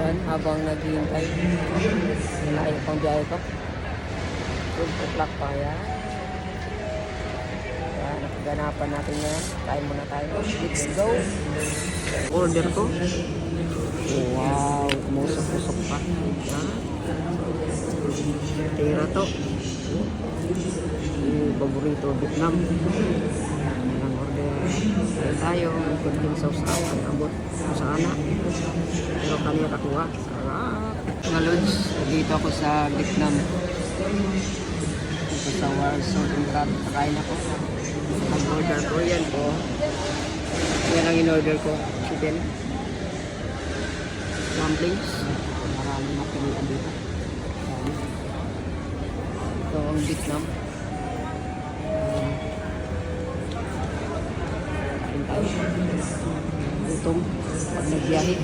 Yan, habang naghihintay. Malayo pang biyahe ko. 12 o'clock pa yan. Yan, nakaganapan natin yan. Kain muna tayo. Let's go! Order ko. Wow, umusok-usok pa. Yan. Tira to. Paborito, Vietnam. Ang order. Kaya tayo, kunting sausawan, abot ko sana. Pero kanina kakuha. Sarap. Mga lods, dito ako sa Vietnam. Dito sa Warsaw, Crab. Kakain ako. Ang order ko, yan po. Yan ang in-order ko. Chicken. Dumplings. Maraming napilian dito. Ito ang Vietnam. Kain tayo. Gutom. Pag nagbiyahe.